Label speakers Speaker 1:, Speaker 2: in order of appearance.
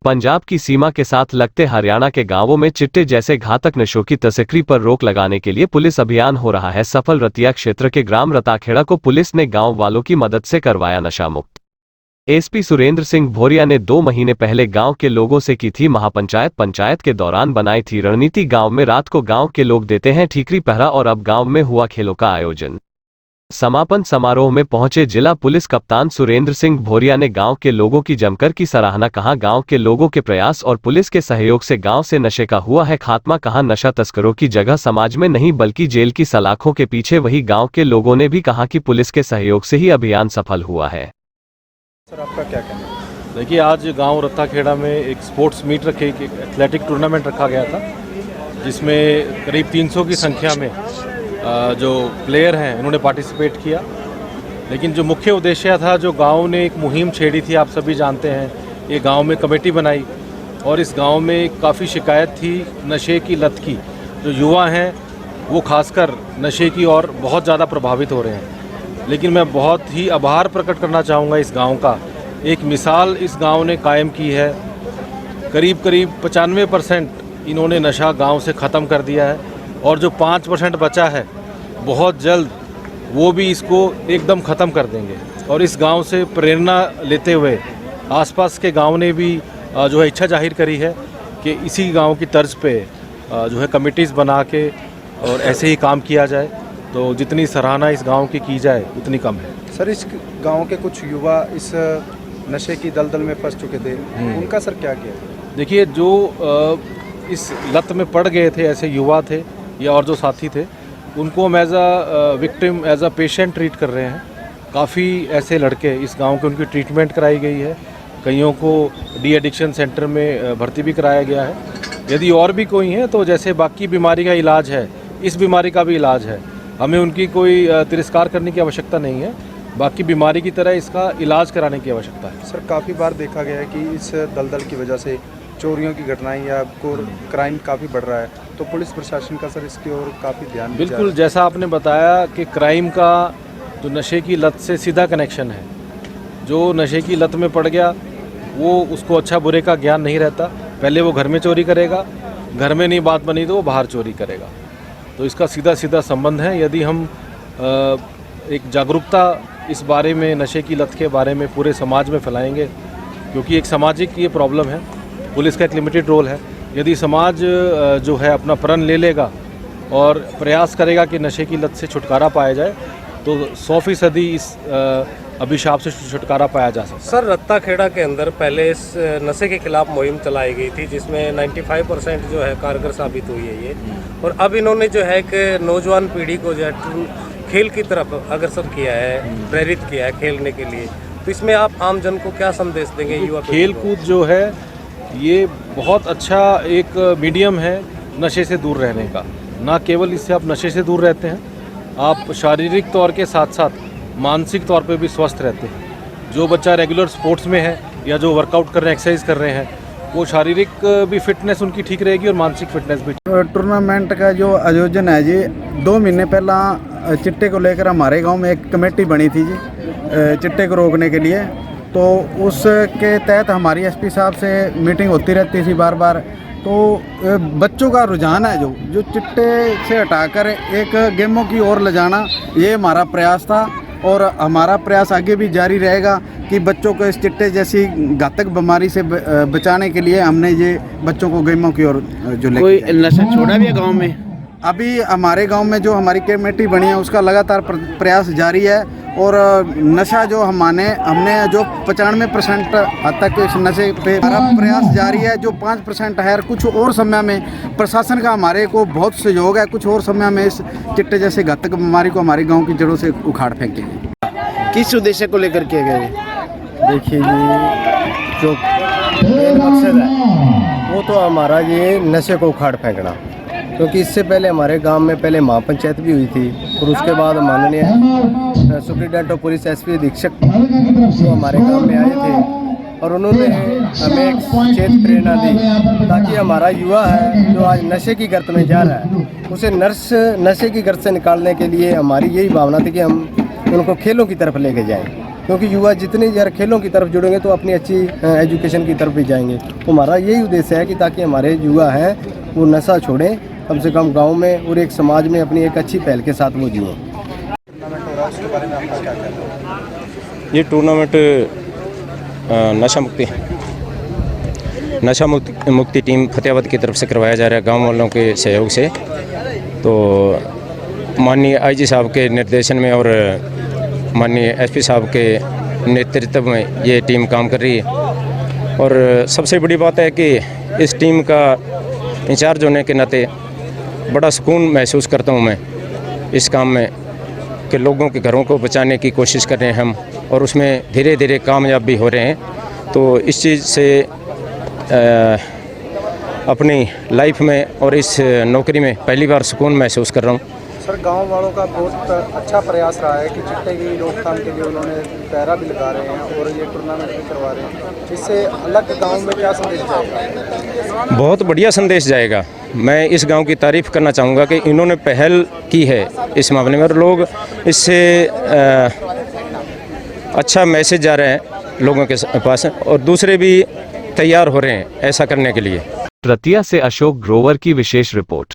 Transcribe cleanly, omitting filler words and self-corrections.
Speaker 1: पंजाब की सीमा के साथ लगते हरियाणा के गांवों में चिट्टे जैसे घातक नशों की तस्करी पर रोक लगाने के लिए पुलिस अभियान हो रहा है सफल। रतिया क्षेत्र के ग्राम रताखेड़ा को पुलिस ने गांव वालों की मदद से करवाया नशा मुक्त। एसपी सुरेंद्र सिंह भोरिया ने 2 महीने पहले गांव के लोगों से की थी महापंचायत। पंचायत के दौरान बनाई थी रणनीति। गांव में रात को गांव के लोग देते हैं ठीकरी पहरा और अब गांव में हुआ खेलों का आयोजन। समापन समारोह में पहुंचे जिला पुलिस कप्तान सुरेंद्र सिंह भोरिया ने गांव के लोगों की जमकर की सराहना। कहा गांव के लोगों के प्रयास और पुलिस के सहयोग से गांव से नशे का हुआ है खात्मा। कहा नशा तस्करों की जगह समाज में नहीं बल्कि जेल की सलाखों के पीछे। वही गांव के लोगों ने भी कहा कि पुलिस के सहयोग से ही अभियान सफल हुआ है।
Speaker 2: सर आपका क्या कहना है?
Speaker 3: देखिए, आज गांव रत्ताखेड़ा में एक स्पोर्ट्स मीट रखे, एक एथलेटिक टूर्नामेंट रखा गया था जिसमें करीब 300 की संख्या में जो प्लेयर हैं उन्होंने पार्टिसिपेट किया। लेकिन जो मुख्य उद्देश्य था, जो गांव ने एक मुहिम छेड़ी थी, आप सभी जानते हैं, ये गांव में कमेटी बनाई और इस गांव में काफ़ी शिकायत थी नशे की लत की। जो युवा हैं वो खासकर नशे की ओर बहुत ज़्यादा प्रभावित हो रहे हैं। लेकिन मैं बहुत ही आभार प्रकट करना चाहूँगा इस गांव का। एक मिसाल इस गांव ने कायम की है। करीब 95% इन्होंने नशा गांव से ख़त्म कर दिया है और जो 5% बचा है बहुत जल्द वो भी इसको एकदम ख़त्म कर देंगे। और इस गांव से प्रेरणा लेते हुए आसपास के गांव ने भी जो है इच्छा जाहिर करी है कि इसी गांव की तर्ज पे जो है कमिटीज़ बना के और ऐसे ही काम किया जाए। तो जितनी सराहना इस गांव की जाए उतनी कम है।
Speaker 2: सर इस गांव के कुछ युवा इस नशे की दलदल में फंस चुके थे, उनका सर क्या किया?
Speaker 3: देखिए, जो इस लत में पड़ गए थे, ऐसे युवा थे या और जो साथी थे, उनको हम as a victim, as a patient treat कर रहे हैं। काफ़ी ऐसे लड़के इस गांव के, उनकी ट्रीटमेंट कराई गई है। कईयों को डी एडिक्शन सेंटर में भर्ती भी कराया गया है। यदि और भी कोई हैं तो जैसे बाकी बीमारी का इलाज है, इस बीमारी का भी इलाज है। हमें उनकी कोई तिरस्कार करने की आवश्यकता नहीं है। बाकी बीमारी की तरह इसका इलाज कराने की आवश्यकता है।
Speaker 2: सर काफ़ी बार देखा गया है कि इस दलदल की वजह से चोरियों की घटनाएं या क्राइम काफ़ी बढ़ रहा है, तो पुलिस प्रशासन का सर इसकी ओर काफ़ी ध्यान
Speaker 3: बिल्कुल, जैसा आपने बताया कि क्राइम का जो नशे की लत से सीधा कनेक्शन है। जो नशे की लत में पड़ गया वो उसको अच्छा बुरे का ज्ञान नहीं रहता। पहले वो घर में चोरी करेगा, घर में नहीं बात बनी तो वो बाहर चोरी करेगा। तो इसका सीधा सीधा संबंध है। यदि हम एक जागरूकता इस बारे में, नशे की लत के बारे में पूरे समाज में फैलाएंगे, क्योंकि एक सामाजिक ये प्रॉब्लम है, पुलिस का एक लिमिटेड रोल है। यदि समाज जो है अपना प्रण ले लेगा और प्रयास करेगा कि नशे की लत से छुटकारा पाया जाए, तो 100% इस अभिशाप से छुटकारा पाया जा सकता है।
Speaker 4: सर रत्ताखेड़ा के अंदर पहले इस नशे के खिलाफ मुहिम चलाई गई थी जिसमें 95% जो है कारगर साबित हुई है ये। और अब इन्होंने जो है कि नौजवान पीढ़ी को जो है खेल की तरफ अग्रसर किया है, प्रेरित किया है खेलने के लिए। तो इसमें आप आम जन को क्या संदेश देंगे? युवा
Speaker 3: खेल कूद जो है ये बहुत अच्छा एक मीडियम है नशे से दूर रहने का। ना केवल इससे आप नशे से दूर रहते हैं, आप शारीरिक तौर के साथ साथ मानसिक तौर पे भी स्वस्थ रहते हैं। जो बच्चा रेगुलर स्पोर्ट्स में है या जो वर्कआउट कर रहे हैं, एक्सरसाइज कर रहे हैं, वो शारीरिक भी फिटनेस उनकी ठीक रहेगी और मानसिक फिटनेस भी।
Speaker 5: टूर्नामेंट का जो आयोजन है जी, 2 महीने पहला चिट्टे को लेकर हमारे गांव में एक कमेटी बनी थी जी, चिट्टे को रोकने के लिए। तो उसके तहत हमारी एसपी साहब से मीटिंग होती रहती थी बार बार। तो बच्चों का रुझान है जो चिट्टे से हटाकर एक गेमों की ओर ले जाना, ये हमारा प्रयास था और हमारा प्रयास आगे भी जारी रहेगा कि बच्चों को इस चिट्टे जैसी घातक बीमारी से बचाने के लिए हमने ये बच्चों को गेमों की ओर जो
Speaker 6: कोई नशा छोड़ा भी है गाँव में?
Speaker 5: अभी हमारे गांव में जो हमारी कमेटी बनी है उसका लगातार प्रयास जारी है और नशा जो हमने जो 95% हद तक इस नशे पे हमारा प्रयास जारी है। जो 5% है, कुछ और समय में प्रशासन का हमारे को बहुत सहयोग है। कुछ और समय में इस चिट्टे जैसे घातक बीमारी को हमारे गांव की जड़ों से उखाड़ फेंकेंगे।
Speaker 6: किस उद्देश्य को लेकर किए गए?
Speaker 7: देखिए जी, जो मेन मकसद है वो तो हमारा ये नशे को उखाड़ फेंकना। क्योंकि इससे पहले हमारे गांव में पहले महापंचायत भी हुई थी और उसके बाद माननीय सुप्रीडेंट ऑफ पुलिस एसपी अधीक्षक जो हमारे गांव में आए थे और उन्होंने हमें एक चेत प्रेरणा दी ताकि हमारा युवा है जो आज नशे की गर्त में जा रहा है, उसे नशे की गर्त से निकालने के लिए हमारी यही भावना थी कि हम उनको खेलों की तरफ लेके जाएं। क्योंकि युवा जितने ज़्यादा खेलों की तरफ जुड़ेंगे तो अपनी अच्छी एजुकेशन की तरफ भी जाएंगे। तो हमारा यही उद्देश्य है कि ताकि हमारे युवा हैं वो नशा छोड़ें, कम से कम गांव में और एक समाज में अपनी एक अच्छी पहल के साथ वो जिएँ।
Speaker 2: टूर्नामेंट हो रहा है उसके बारे में आपका क्या कहना है?
Speaker 8: ये टूर्नामेंट नशा मुक्ति टीम फतेहाबाद की तरफ से करवाया जा रहा है गांव वालों के सहयोग से। तो माननीय आईजी साहब के निर्देशन में और माननीय एसपी साहब के नेतृत्व में ये टीम काम कर रही है। और सबसे बड़ी बात है कि इस टीम का इंचार्ज होने के नाते बड़ा सुकून महसूस करता हूँ मैं इस काम में कि लोगों के घरों को बचाने की कोशिश कर रहे हैं हम, और उसमें धीरे धीरे कामयाब भी हो रहे हैं। तो इस चीज़ से अपनी लाइफ में और इस नौकरी में पहली बार सुकून महसूस कर रहा हूँ।
Speaker 2: सर, गांव वालों का बहुत अच्छा प्रयास रहा है कि चिट्टे की रोकथाम के लिए उन्होंने पहरा भी लगा रहे हैं और ये टूर्नामेंट भी करवा रहे हैं। इससे अलग गांव में क्या संदेश जाएगा? बहुत
Speaker 8: बढ़िया संदेश जाएगा। मैं इस गांव की तारीफ़ करना चाहूँगा कि इन्होंने पहल की है इस मामले में, और लोग इससे अच्छा मैसेज जा रहे हैं लोगों के पास, और दूसरे भी तैयार हो रहे हैं ऐसा करने के लिए।
Speaker 1: रतिया से अशोक ग्रोवर की विशेष रिपोर्ट।